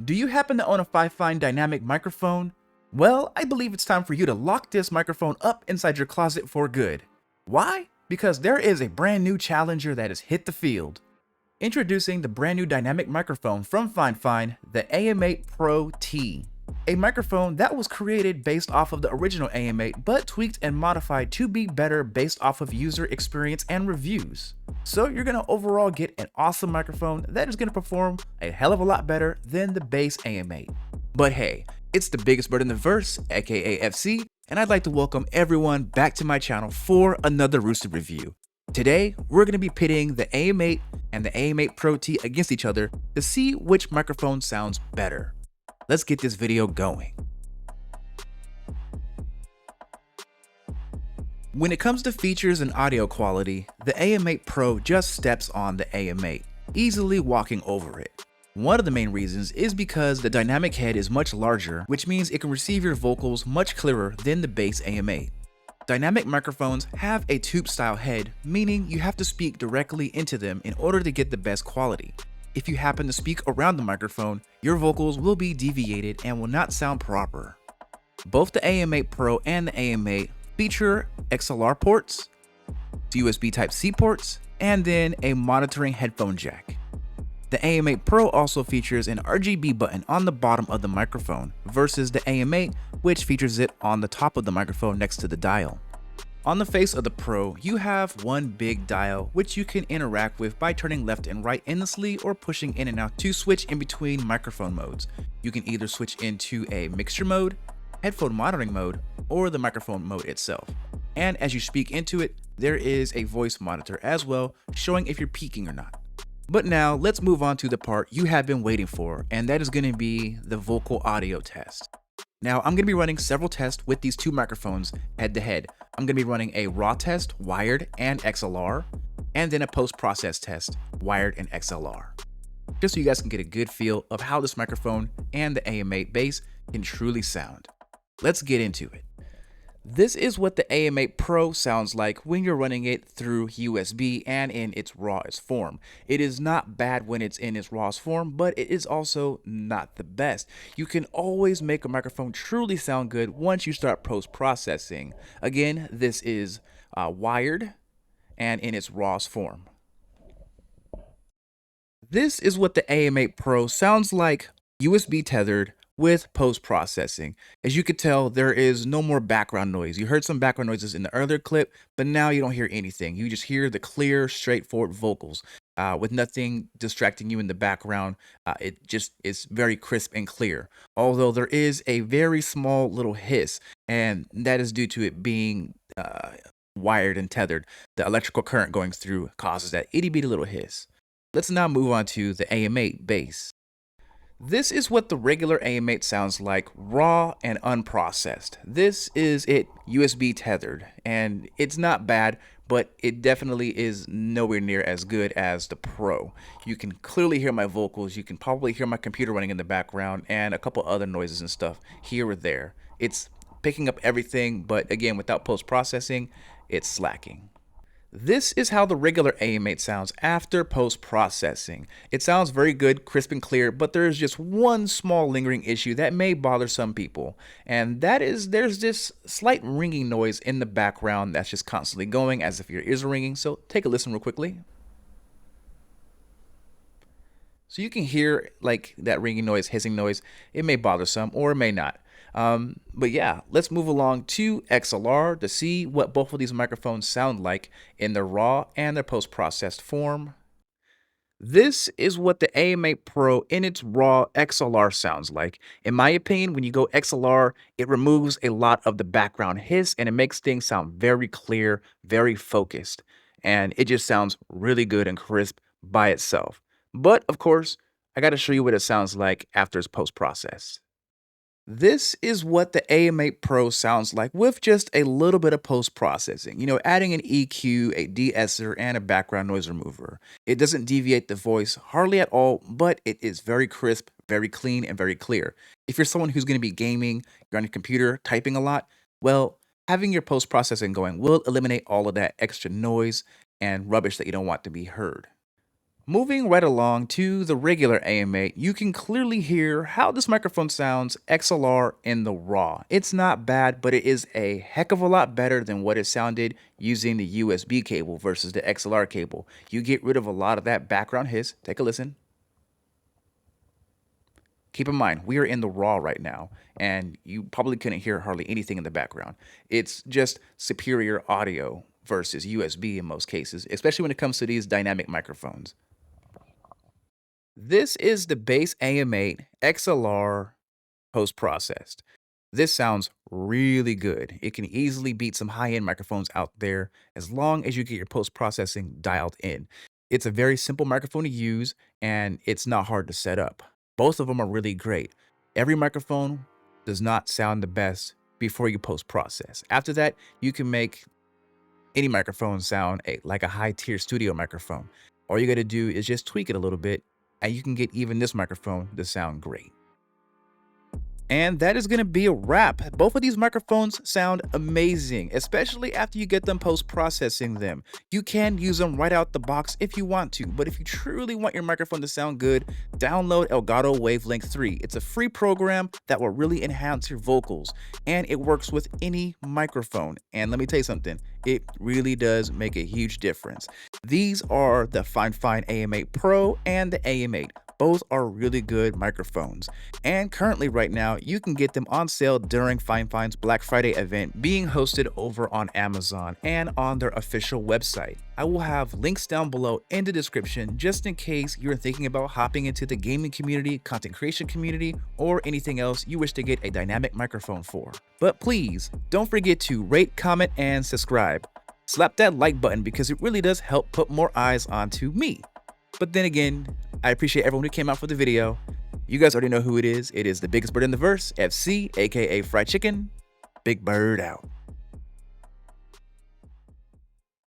Do you happen to own a FiFine dynamic microphone? Well, I believe it's time for you to lock this microphone up inside your closet for good. Why? Because there is a brand new challenger that has hit the field. Introducing the brand new dynamic microphone from FiFine, the AM8 Pro T. A microphone that was created based off of the original AM8 but tweaked and modified to be better based off of user experience and reviews. So you're going to overall get an awesome microphone that is going to perform a hell of a lot better than the base AM8. But hey, it's the biggest bird in the verse, aka FC, and I'd like to welcome everyone back to my channel for another Rooster review. Today, we're going to be pitting the AM8 and the AM8 Pro T against each other to see which microphone sounds better. Let's get this video going. When it comes to features and audio quality, the AM8 Pro just steps on the AM8, easily walking over it. One of the main reasons is because the dynamic head is much larger, which means it can receive your vocals much clearer than the base AM8. Dynamic microphones have a tube-style head, meaning you have to speak directly into them in order to get the best quality. If you happen to speak around the microphone, your vocals will be deviated and will not sound proper. Both the AM8 Pro and the AM8 feature XLR ports, USB Type-C ports, and then a monitoring headphone jack. The AM8 Pro also features an RGB button on the bottom of the microphone versus the AM8, which features it on the top of the microphone next to the dial. On the face of the Pro, you have one big dial which you can interact with by turning left and right endlessly or pushing in and out to switch in between microphone modes. You can either switch into a mixture mode, headphone monitoring mode, or the microphone mode itself. And as you speak into it, there is a voice monitor as well, showing if you're peaking or not. But now let's move on to the part you have been waiting for, and that is going to be the vocal audio test. Now I'm going to be running several tests with these two microphones head to head. I'm going to be running a raw test, wired and XLR, and then a post-process test, wired and XLR. Just so you guys can get a good feel of how this microphone and the AM8 bass can truly sound. Let's get into it. This is what the AM8 Pro sounds like when you're running it through USB and in its rawest form. It is not bad when it's in its rawest form, but it is also not the best. You can always make a microphone truly sound good once you start post-processing. Again, this is wired and in its rawest form. This is what the AM8 Pro sounds like USB tethered with post-processing. As you could tell, there is no more background noise. You heard some background noises in the earlier clip, but now you don't hear anything. You just hear the clear, straightforward vocals with nothing distracting you in the background. It just is very crisp and clear. Although there is a very small little hiss, and that is due to it being wired and tethered. The electrical current going through causes that itty-bitty little hiss. Let's now move on to the AM8 bass. This is what the regular AM8 sounds like, raw and unprocessed. This is it USB tethered, and it's not bad, but it definitely is nowhere near as good as the Pro. You can clearly hear my vocals, you can probably hear my computer running in the background, and a couple other noises and stuff here or there. It's picking up everything, but again, without post-processing, it's slacking. This is how the regular AM8 sounds after post-processing. It sounds very good, crisp and clear, but there is just one small lingering issue that may bother some people. And that is there's this slight ringing noise in the background that's just constantly going as if your ears are ringing. So take a listen real quickly. So you can hear like that ringing noise, hissing noise. It may bother some or it may not. But yeah, let's move along to XLR to see what both of these microphones sound like in their raw and their post-processed form. This is what the AM8 Pro in its raw XLR sounds like. In my opinion, when you go XLR, it removes a lot of the background hiss and it makes things sound very clear, very focused. And it just sounds really good and crisp by itself. But of course, I got to show you what it sounds like after it's post-processed. This is what the AM8 Pro sounds like with just a little bit of post-processing. You know, adding an EQ, a de-esser, and a background noise remover. It doesn't deviate the voice hardly at all, but it is very crisp, very clean, and very clear. If you're someone who's going to be gaming, you're on your computer, typing a lot, well, having your post-processing going will eliminate all of that extra noise and rubbish that you don't want to be heard. Moving right along to the regular AM8, you can clearly hear how this microphone sounds XLR in the raw. It's not bad, but it is a heck of a lot better than what it sounded using the USB cable versus the XLR cable. You get rid of a lot of that background hiss. Take a listen. Keep in mind, we are in the raw right now, and you probably couldn't hear hardly anything in the background. It's just superior audio versus USB in most cases, especially when it comes to these dynamic microphones. This is the base AM8 XLR post-processed. This sounds really good. It can easily beat some high-end microphones out there as long as you get your post-processing dialed in. It's a very simple microphone to use, and it's not hard to set up. Both of them are really great. Every microphone does not sound the best before you post-process. After that, you can make any microphone sound like a high-tier studio microphone. All you got to do is just tweak it a little bit, and you can get even this microphone to sound great. And that is going to be a wrap. Both of these microphones sound amazing, especially after you get them post-processing them. You can use them right out the box if you want to, but if you truly want your microphone to sound good, download Elgato Wavelength 3. It's a free program that will really enhance your vocals, and it works with any microphone. And let me tell you something, it really does make a huge difference. These are the FiFine AM8 Pro and the AM8. Both are really good microphones, and currently right now you can get them on sale during FiFine's Black Friday event being hosted over on Amazon and on their official website. I will have links down below in the description just in case you're thinking about hopping into the gaming community, content creation community, or anything else you wish to get a dynamic microphone for. But please don't forget to rate, comment, and subscribe. Slap that like button because it really does help put more eyes onto me. But then again, I appreciate everyone who came out for the video. You guys already know who it is. It is the biggest bird in the verse, FC, aka Fried Chicken. Big Bird out.